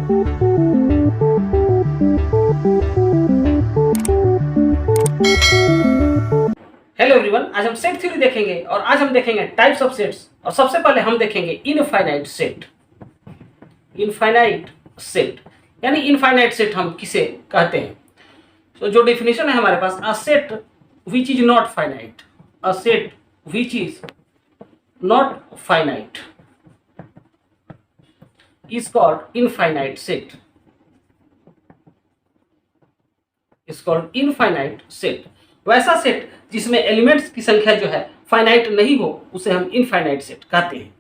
Hello everyone, आज हम set theory देखेंगे और आज हम देखेंगे टाइप्स ऑफ सेट्स। और सबसे पहले हम देखेंगे इनफाइनाइट सेट। इनफाइनाइट सेट यानी इनफाइनाइट सेट हम किसे कहते हैं? तो जो डेफिनेशन है हमारे पास, a set which is not finite, a set which is not finite is called infinite set, is called infinite set. वैसा सेट जिसमें एलिमेंट्स की संख्या जो है फाइनाइट नहीं हो उसे हम इनफाइनाइट सेट कहते हैं।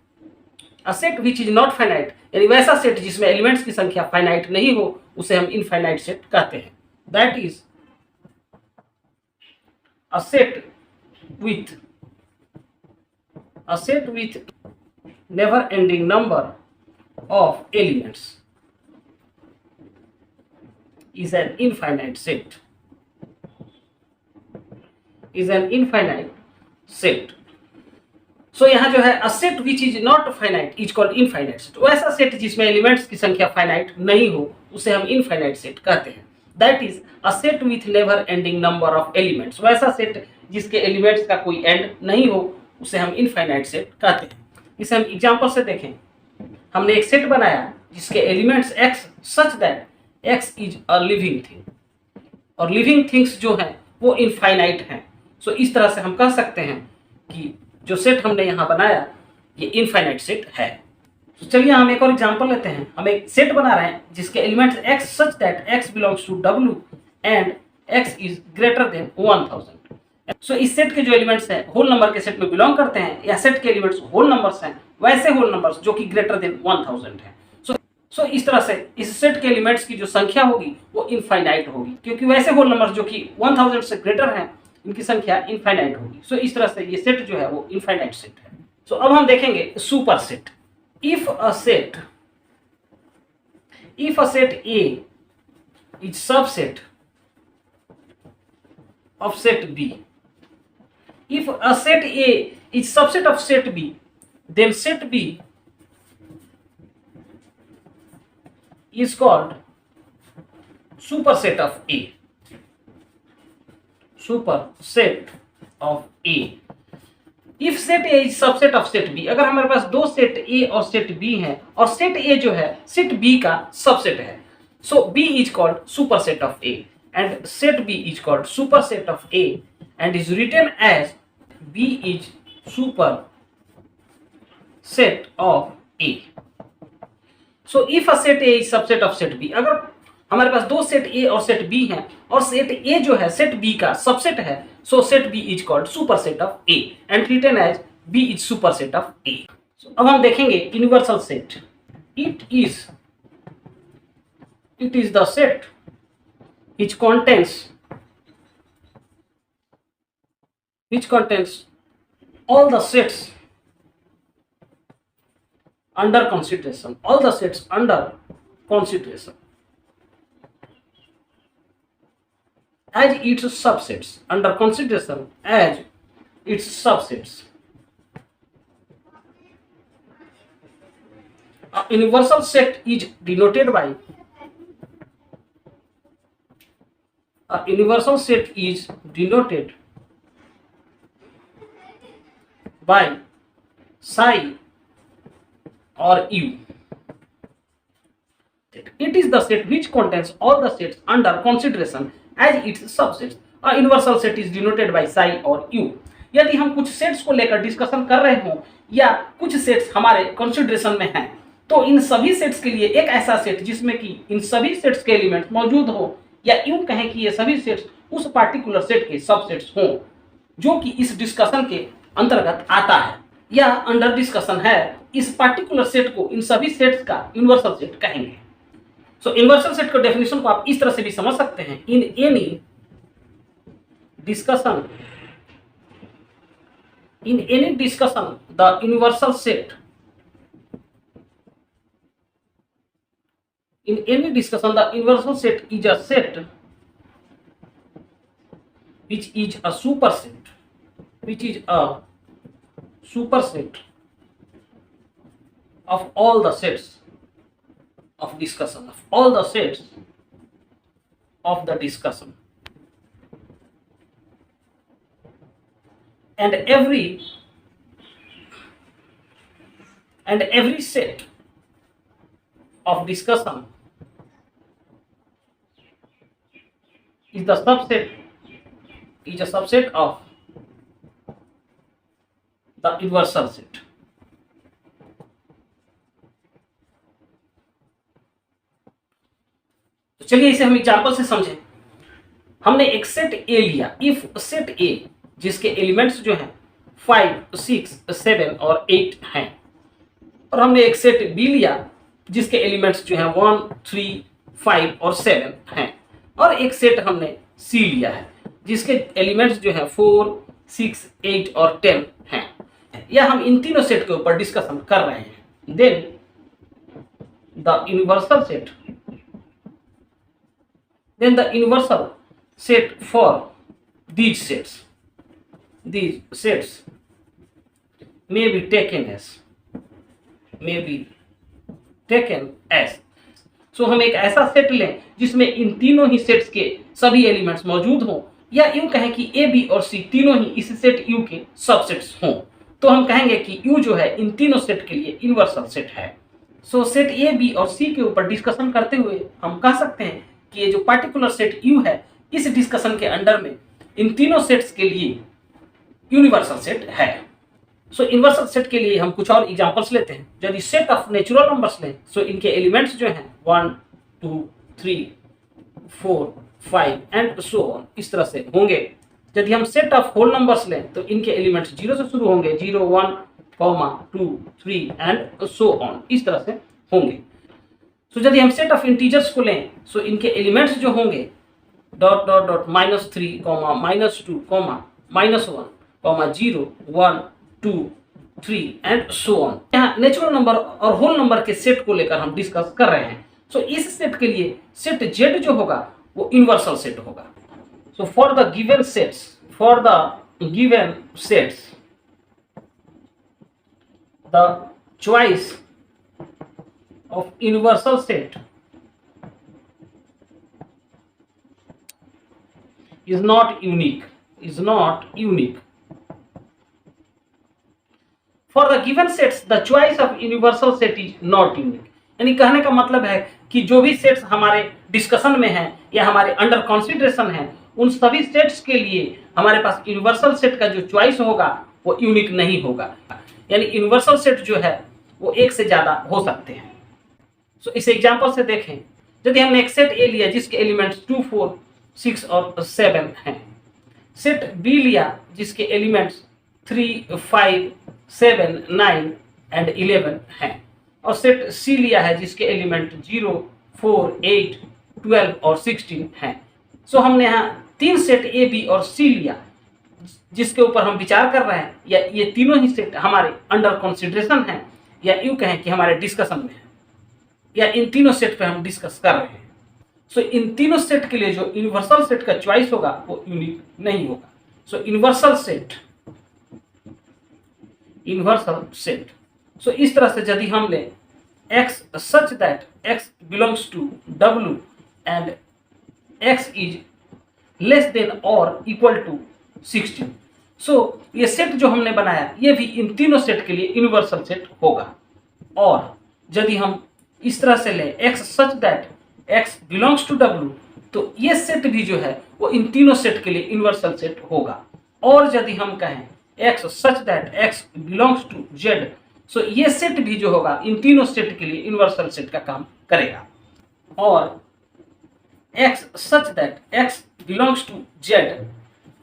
A set which is not finite यानी वैसा सेट जिसमें एलिमेंट्स की संख्या फाइनाइट नहीं हो उसे हम इनफाइनाइट सेट कहते हैं। That is a set with never ending number of elements is an infinite set, is an infinite set. So यहाँ जो है a set which is not finite is called infinite set। वैसा set जिसमें elements की संख्या finite नहीं हो उसे हम इनफाइनाइट सेट कहते हैं। That is a set with never ending number of elements. वैसा सेट जिसके एलिमेंट्स का कोई एंड नहीं हो उसे हम इनफाइनाइट सेट कहते हैं। इसे हम एग्जांपल से देखें। हमने एक सेट बनाया जिसके elements x such that x is a living thing और लिविंग थिंग्स जो हैं वो इनफाइनाइट हैं। सो इस तरह से हम कह सकते हैं कि जो सेट हमने यहाँ बनाया ये इनफाइनाइट सेट है। तो चलिए हम एक और एग्जांपल लेते हैं। हम एक सेट बना रहे हैं जिसके elements x such that x belongs to w and x is greater than 1000। So इस सेट के जो एलिमेंट्स हैं होल नंबर के सेट में बिलोंग करते हैं या सेट के एलिमेंट्स होल नंबर्स हैं, वैसे होल नंबर्स जो कि ग्रेटर देन 1000 हैं। सो इस तरह से इस सेट के एलिमेंट्स की जो संख्या होगी वो इनफाइनाइट होगी, क्योंकि वैसे होल नंबर्स जो कि 1000 से ग्रेटर हैं इनकी संख्या इनफाइनाइट होगी। सो इस तरह से ये सेट जो है वो इनफाइनाइट सेट है। सो अब हम देखेंगे super set. If a set A is subset of set B, if a set A is subset of set B, then set B is called superset of A. Superset of A. If set A is subset of set B, अगर हमारे पास दो set A और set B हैं और set A जो है set B का subset है, so B is called superset of A and set B is called superset of A and is written as B is superset of A. So if a set A is subset of set B, अगर हमारे पास दो set A और set B हैं और set A जो है set B का subset है, so set B is called superset of A and written as B is superset of A. So अब हम देखेंगे universal set. It is the set which contains all the sets under consideration, all the sets under consideration as its subsets, under consideration as its subsets. A universal set is denoted by psi or u. It is the set which contains all the sets under consideration as its subsets. A universal set is denoted by psi or u. यदि हम कुछ sets को लेकर discussion कर रहे हों या कुछ सेट्स हमारे कंसिडरेशन में हैं, तो इन सभी सेट्स के लिए एक ऐसा सेट जिसमें कि इन सभी सेट्स के एलिमेंट्स मौजूद हो, या यूं कहें कि ये सभी सेट्स उस पार्टिकुलर सेट के सबसेट्स हों जो कि इस डिस्कशन के अंतर्गत आता है या अंडर डिस्कशन है, इस पार्टिकुलर सेट को इन सभी सेट्स का यूनिवर्सल सेट कहेंगे। सो यूनिवर्सल सेट का डेफिनेशन को आप इस तरह से भी समझ सकते हैं। In any discussion the universal set is a set which is a superset of all the sets of discussion of all the sets of the discussion, and every set of discussion is a subset of the universal set. तो चलिए इसे हम example से समझें। हमने एक set ए लिया, if set ए जिसके एलिमेंट्स जो हैं 5, 6, 7 और 8 हैं, और हमने एक सेट बी लिया जिसके एलिमेंट्स जो हैं 1, 3, 5 और 7 हैं, और एक सेट हमने सी लिया है जिसके एलिमेंट्स जो हैं 4, 6, 8 और 10 हैं, या हम इन तीनों सेट के ऊपर डिस्कशन कर रहे हैं। Then the universal set for these sets may be taken as so हम एक ऐसा सेट लें जिसमें इन तीनों ही सेट्स के सभी एलिमेंट्स मौजूद हों, या यूं कहें कि ए, बी और सी तीनों ही इस सेट यू के सबसेट्स हों, तो हम कहेंगे कि यू जो है इन तीनों सेट के लिए यूनिवर्सल सेट है। सो सेट ए, बी और सी के ऊपर डिस्कशन करते हुए हम कह सकते हैं कि ये जो पार्टिकुलर सेट यू है, इस डिस्कशन के अंडर में इन तीनों सेट्स के लिए यूनिवर्सल सेट है। सो यूनिवर्सल सेट के लिए हम कुछ और एग्जांपल्स लेते हैं। यदि सेट ऑफ नेचुरल नंबर्स लें, सो इनके एलिमेंट्स जो हैं 1, 2, 3, 4, 5 एंड सो ऑन इस तरह से होंगे। यदि हम सेट ऑफ होल नंबर्स लें तो इनके एलिमेंट्स 0 से शुरू होंगे, 0, 1, 2, 3 एंड सो ऑन इस तरह से होंगे। सो यदि हम सेट ऑफ इंटीजर्स को लें, सो इनके एलिमेंट्स जो होंगे -3, -2, -1, 0, 1, 2, 3 एंड सो ऑन। यहाँ नेचुरल नंबर और होल नंबर के सेट को लेकर हम डिस्कस कर रहे हैं। सो इस सेट के लिए सेट जेड जो होगा वो यूनिवर्सल सेट होगा। So for the given sets the choice of universal set is not unique for the given sets the choice of universal set is not unique। यानी कहने का मतलब है कि जो भी सेट्स हमारे डिस्कशन में हैं या हमारे अंडर कंसीडरेशन हैं, उन सभी सेट्स के लिए हमारे पास यूनिवर्सल सेट का जो चॉइस होगा वो यूनिक नहीं होगा। यानी यूनिवर्सल सेट जो है वो एक से ज्यादा हो सकते हैं। सो इस एग्जांपल से देखें, यदि हमने एक सेट ए लिया जिसके एलिमेंट्स 2, 4, 6 और 7 हैं, सेट बी लिया जिसके एलिमेंट्स 3, 5, 7, 9 एंड 11 हैं, और सेट सी लिया है जिसके एलिमेंट 0, 4, 8, 12 और 16 हैं। सो हमने यहाँ 3 सेट ए, बी और सी लिया जिसके ऊपर हम विचार कर रहे हैं, या ये तीनों ही सेट हमारे अंडर कंसिडरेशन हैं, या यूँ कहें कि हमारे डिस्कशन में है, या इन तीनों सेट पे हम डिस्कस कर रहे हैं। सो इन तीनों सेट के लिए जो यूनिवर्सल सेट का चॉइस होगा वो यूनिक नहीं होगा। सो यूनिवर्सल सेट सो इस तरह से यदि हम लें x such that x belongs to w and x is less than और इक्वल टू 16, सो ये सेट जो हमने बनाया ये भी इन तीनों सेट के लिए यूनिवर्सल सेट होगा। और यदि हम इस तरह से लें x such that x belongs to w, तो ये सेट भी जो है वो इन तीनों सेट के लिए यूनिवर्सल सेट होगा। और यदि हम कहें x such that x belongs to z, so ये सेट भी जो होगा इन तीनों सेट के लिए यूनिवर्सल सेट का काम करेगा। और x such that x belongs to z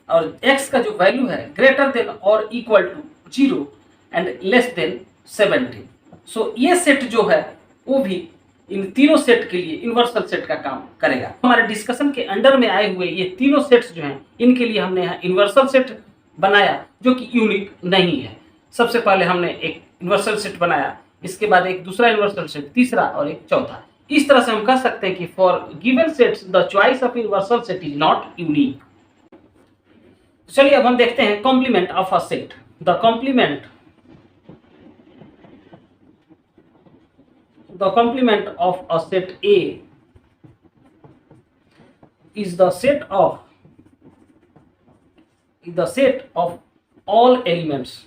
और x का जो वैल्यू है ग्रेटर देन और equal to 0 and less than 17, so ये सेट जो है वो भी इन तीनों सेट के लिए यूनिवर्सल सेट का काम करेगा। हमारे डिस्कशन के अंडर में आए हुए ये तीनों सेट्स जो हैं इनके लिए हमने यहाँ यूनिवर्सल सेट बनाया जो कि यूनिक नहीं है। सबसे पहले हमने एक यूनिवर्सल सेट बनाया, इसके बाद एक दूसरा यूनिवर्सल सेट, तीसरा और एक चौथा। इस तरह से हम कह सकते हैं कि for given sets the choice of universal set is not unique. चलिए अब हम देखते हैं complement of a set. The the complement of a set A is the set of all elements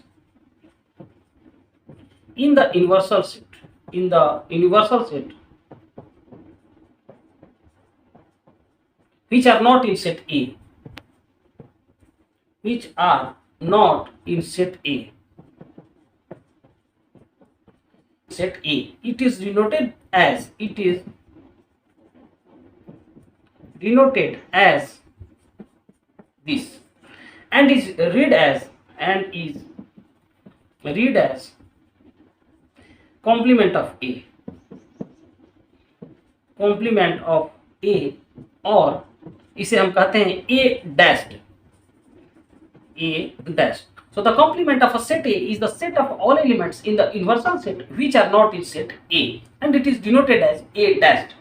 in the universal set which are not in set A, which are not in set A. Set A, it is denoted as this and is read as complement of A, और इसे हम कहते हैं A dashed. So the complement of a set A is the set of all elements in the universal set which are not in set A and it is denoted as A dashed.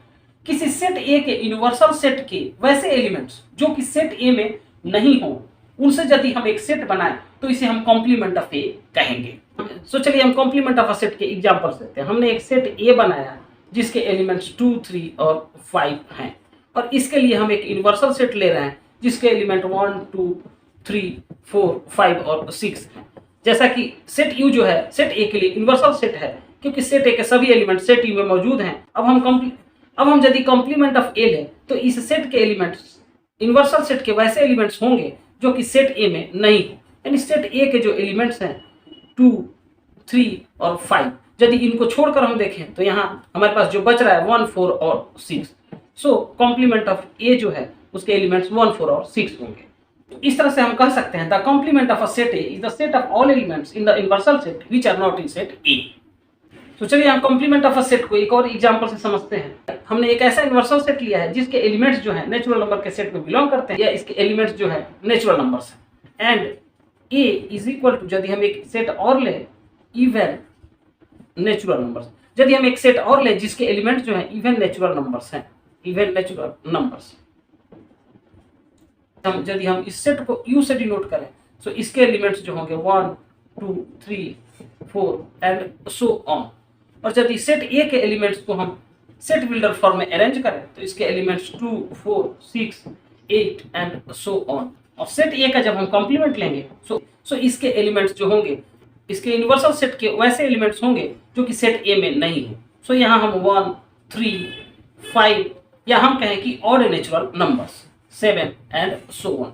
किसी set ए के universal set के वैसे elements जो कि set ए में नहीं हो, उनसे यदि हम एक सेट बनाएं तो इसे हम कॉम्प्लीमेंट ऑफ ए कहेंगे. सो चलिए हम कॉम्प्लीमेंट ऑफ अ सेट के एग्जांपल्स देते हैं. हमने एक सेट ए बनाया जिसके एलिमेंट्स 2, 3 और 5 हैं और इसके लिए हम एक यूनिवर्सल सेट ले रहे हैं जिसके एलिमेंट 1, 2, 3, 4, 5 और 6 हैं. जैसा कि सेट यू जो है सेट ए के लिए यूनिवर्सल सेट है क्योंकि सेट ए के सभी एलिमेंट सेट यू में मौजूद हैं. अब हम यदि कॉम्प्लीमेंट ऑफ ए लें तो इस सेट के एलिमेंट्स यूनिवर्सल सेट के वैसे एलिमेंट्स होंगे जो कि सेट ए में नहीं हो. यानी सेट ए के जो एलिमेंट्स हैं 2, 3 और 5, यदि इनको छोड़कर हम देखें तो यहाँ हमारे पास जो बच रहा है 1, 4 और 6. सो कॉम्प्लीमेंट ऑफ ए जो है उसके एलिमेंट्स 1, 4 और 6 होंगे. तो इस तरह से हम कह सकते हैं the complement of a set A is the set of all elements in the universal set which are not in set A. तो चलिए हम कॉम्प्लीमेंट ऑफ अ सेट को एक और एग्जांपल से समझते हैं. हमने एक ऐसा यूनिवर्सल सेट लिया है जिसके एलिमेंट्स जो है नेचुरल नंबर के सेट में बिलोंग करते हैं या इसके एलिमेंट्स जो है नेचुरल नंबर्स हैं and A is equal to, यदि हम एक सेट और लें इवन नेचुरल नंबर्स, यदि हम एक सेट और लें जिसके एलिमेंट्स जो है इवन नेचुरल नंबर्स हैं, यदि हम इस सेट को यू से डिनोट करें तो इसके एलिमेंट्स जो होंगे 1, 2, 3, 4 एंड सो ऑन. और यदि सेट ए के एलिमेंट्स को हम सेट बिल्डर फॉर्म में अरेंज करें तो इसके एलिमेंट्स 2, 4, 6, 8 एंड सो ऑन. और सेट ए का जब हम कॉम्प्लीमेंट लेंगे सो इसके एलिमेंट्स जो होंगे इसके यूनिवर्सल सेट के वैसे एलिमेंट्स होंगे जो कि सेट ए में नहीं हो. सो यहाँ हम 1, 3, 5 या हम कहें कि odd natural numbers 7 and so on.